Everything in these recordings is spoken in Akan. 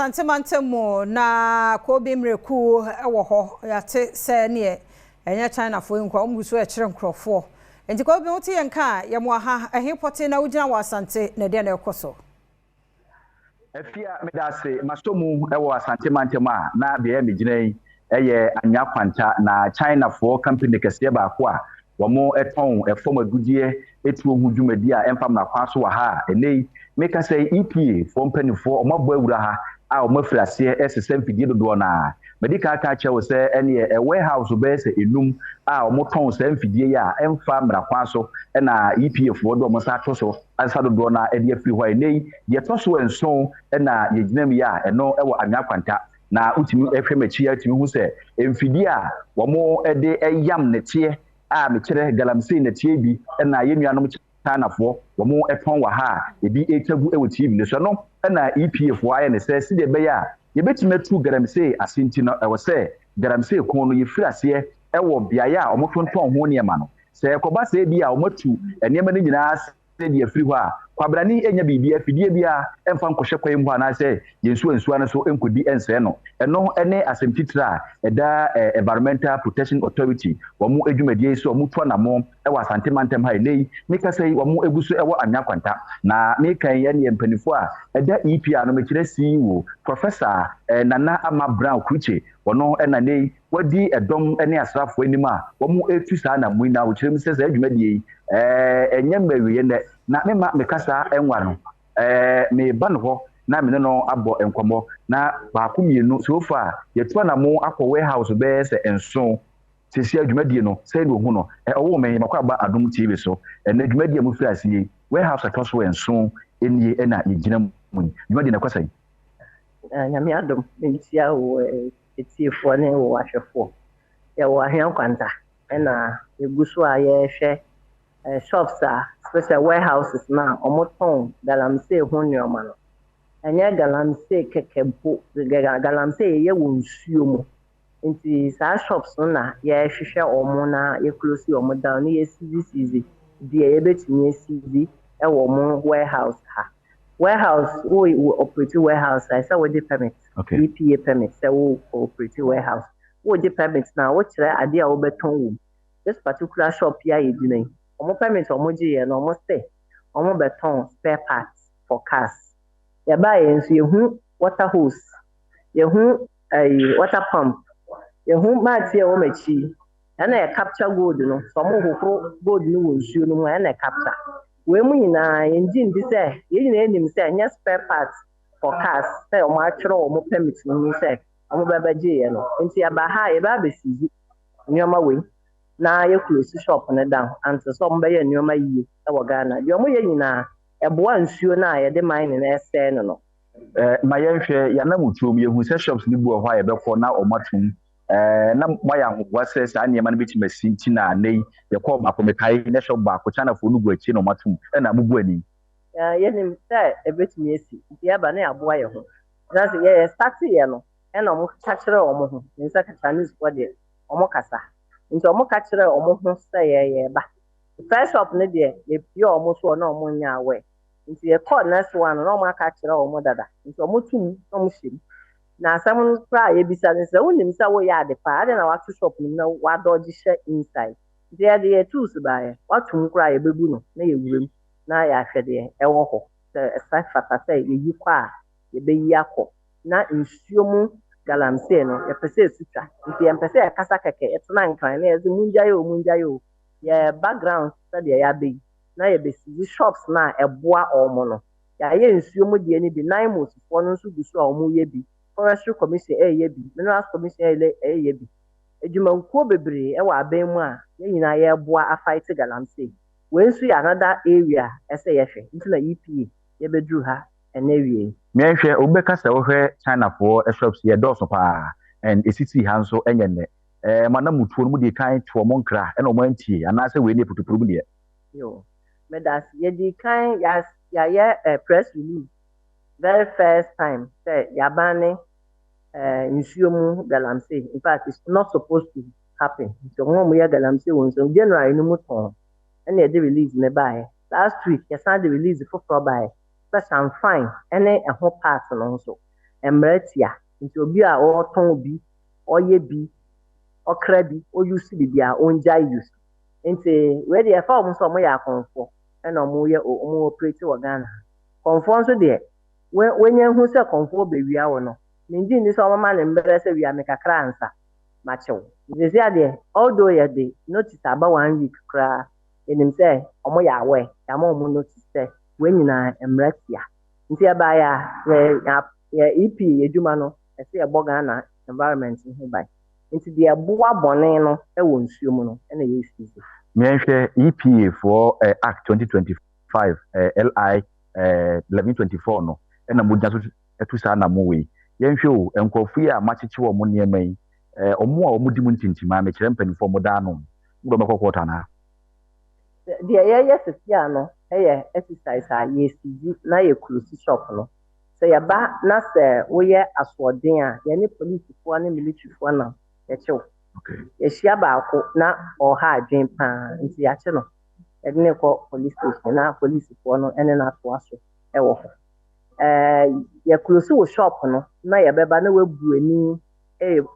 Santimantemo na kobi mreku ewo ho yate se ne enya China fo nkwa omuso e kire nkrofo enti kobi wote yenka ye mo ha ehipote na ugina wasante na de na ekoso Efia medase masomu ewo Santimantema na de me gina eye anya kwanta na China fo company kese ba ko a womo eton efom agudie etu ohu dwumadi a emfam na kwaso wa ha enei meka say EPA fo mpanifo omabo awura ha a omafirase SSM fidie dodo na medical ka chewo se ene e warehouse be se enum a omoton se mfidie ya emfa mra kwaso na EPA fo do omosa toso ansa dodo na ede afiri ho enei ye toso enson na ye ginam ya eno ewo anya kwanta na utimi ehwemachi atimi hu se mfidie a womo ede eyam netie a me kire galamsey netie bi na ye nuanom Chinafoɔ wɔn ɛtɔn wɔ ha ebi etagu ɛwɔ TV ne so no na EPA foɔ ayɛ ne sɛ si de bɛyɛ a yɛbɛtumi atu galamsey asenti no ɛwɔ sɛ galamsey kon no yɛfiri aseɛ ɛwɔ beaeɛ a wɔn tontɔn ho nneɛma no sɛ ɛkɔba sɛ bi a wɔn atu nneɛma no nyinaa sɛ de afiri hɔ a kwabrani enya biribi afidie bi a ɛmfa nkɔhyɛ kwan mu ana sɛ yɛnsuo no so nkodi ɛnsɛ no ɛno ɛne asɛm titira ɛda environmental protection authority wɔn adwumadie so wɔn to anamo ɛwɔ Santimantema ha nei meka sɛ wɔn eguso ɛwɔ anya kwanta na meka yɛ ne mpanifo a ɛda EPA no mekyerɛ CEO professor Nana Ama Brown Kuche wɔno ɛna nei wadi ɛdɔm ɛne asrafo anim a wɔn etu saa na mu na wɔkyerɛ mu sɛ adwumadie ɛnyɛ mmawie nɛ na mema mekasa enwa no me ba no ho na me no abo enkomo na baako mienu so far yetu na mo akọ warehouse be se enso sesi adwumadie no se ne ohu no owo me makọ aba Adom TV so na adwumadie mo firi asie warehouse atoso enso enie na yegina mu adwumadie na kwasai nyame Adom ntia wo etiefo ne wo ahwefo ye wo ahyan kwanta na eguso a ye hwe shops special warehouses na omoton galamsey ho nneoma no anya galamsey kekempo galamsey ye wonsuo mu nti sa shops na ye hwehwe omo na ye close omo down ye CVCZ die ye betumi CVC e wo mo warehouse ha warehouse we operate warehouse I say we dey permit EPA permit say we operate warehouse we dey permit na wo kire ade a wo beton wo this particular shop ya ye dinai omo permit omo giye no omo stay omo beton spare parts for cars ya ba yen so yehu water hose yehu water pump yehu mat ye wo machi na ya capture gold no so omo hokro gold no wo nsuo no na capture we mu nyina engine bi say ye nyina enim say nya spare parts for cars say omo atwere omo permit no say omo baba giye no nti ya ba ha ye ba besizi nyoma we na ye close shop na down and so mbe nneoma yie e wo Ghana de omo ye nyina eboa nsuo na ye de mine na ese no ma ye hwe ya na mutuom ye hu se shops ni bu ho a ye bekọ na omatum na moya ho se sa nneema na betima sinti na nei ye kọ makomekai na shop ba ko China fo nu gu achi na omatum na bubu ani ye nim se ebetimi esi dia ba na aboa ye ho that's ye start ye no e na omo kakere omo ho nsa ka Chinese for de omo kasa nti omo ka kire omo ho se ye ba first shop ne de ye pie omo so na omo nya awe nti ye call next one na omo ka kire omo dada nti omo tum omo shim na asam pra ye bisa ne se wonim sa wo ya de pa ade na wa shop na wa dodge she inside nti ye de tools ba ye watum kra ye bebu no na ye wurem na ya hwede e wo ho se fata se ye yi kwa ye be yi akọ na nsuo mu galamsey no ye pese sutwa nti ye pese kasa keke etuna nkran na ye munjayo ye background study ya be na ye be si shops na eboa omo no ya ye nsuo mu de ni bi nine months fo no nso gusu a omo ye bi forestry commission ye bi minerals commission ye bi edwumankuo bebre e wa aban mu a ye nyina ye eboa a fight galamsey we nso ya another area ese ye hwe nti na EPA ye bedru ha ene wie me hwe obekasa wo hwe China for shops ye doso pa and esiti ha nso enye ne mana mutuo no mu de kan to mo nkra e na mo antie ana se we ne putupuru mu de yo me das ye di kan ya press release very first time say ya bane nsuo mu galamsey in fact it's not supposed to happen so mo ya galamsey won so January no mu ton and the release me by last week ya sa the release for by Chanfan ene e ho part no so emretia nti obi a oton bi oye bi okra bi oyusi bi a onja use nti we dey fa omo so omo ya konfo e na omo ye omo operate wo Ghana konfo nso dey wenye hu se konfo be wia wo no ndi ni so omo ma ne mbere se wia me kakra ansa ma chew nti sia dey although ye dey notice about 1 week kra enim se omo ya we ya ma omo notice se we nyina emretia nti e ba ya EP edwuma no e se e boga na environment ho bai nti de aboa bone no e wo nsuo mu no e na ye sisi me hwe EPA for Act 2025 LI 1124 no e na modja so etu sa na mo we ye hwe o enkofu ya machichi wo mo niema yi omo a omo di mu ntintima me kire mpanifo mo da no ndo makokota na de ye sisi ano ye exercise a ye sisi na ye close shop no se ya ba na se wo ye asoden a ye ne police fo na military fo na ye chew ye hia ba ko na oha adwen pa nti ya che no ye ne ko police station na police fo no ene na to aso e wo ho ye close wo shop no na ye beba na wabu ani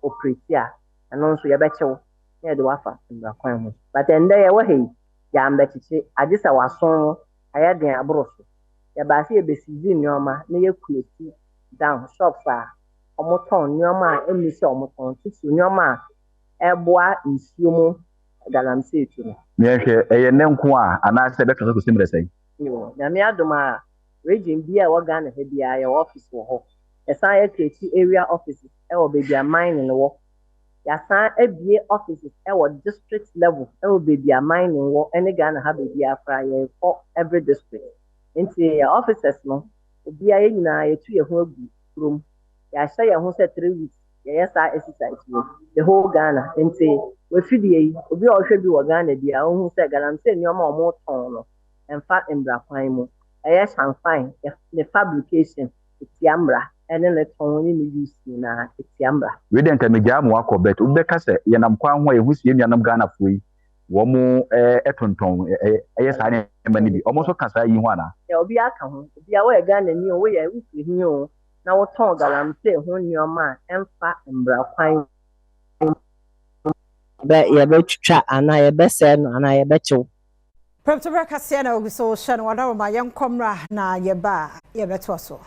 operate a eno nso ye be chew ye de wafa mbra kwan mu but ende ye wo he ya mbechichi agisa wason ayaden abroso ya ba se be sizi nyoma na ye close down shops a omoton nyoma emisi omoton tutu nyoma eboa nsuo mu galamse etu no me hwe eye ne nko a ana se be twa so simre sai yo na me adoma region bia wo Ghana he bia ya office wo ho esan ye create area offices e wo be bia mining wo ya san ebie offices e wo district level e wo be bia mining wo ene Ghana ha be bia fra ye for every district nti ya offices no bia ye nyina ye tu ye ho agu from ya sha ye ho se 3 weeks yes exercise the whole Ghana nti we fidie yi obi o hwe bi wo Ghana bia ohun se galamse ni omo omo ton no emfa embra kwan mu Chanfan the fabrication itiambra ene le ton ni ni use na itiambra we den ka meja mo akobet ube ka se ye nam kwan ho ehu sie nuanam Ghana fo yi wo mo etonton sa ne mani bi omo so kasa yi ho ana ya obi aka ho obi a wo Ghana ni o wo ye ufi hi o na wo ton galamse ho nioma emfa embra kwan ye be twitwa ana ye be se no ana ye be chew Premtobre Kasee na oguso hye no wada ma yenkomra na ye ba ye beto so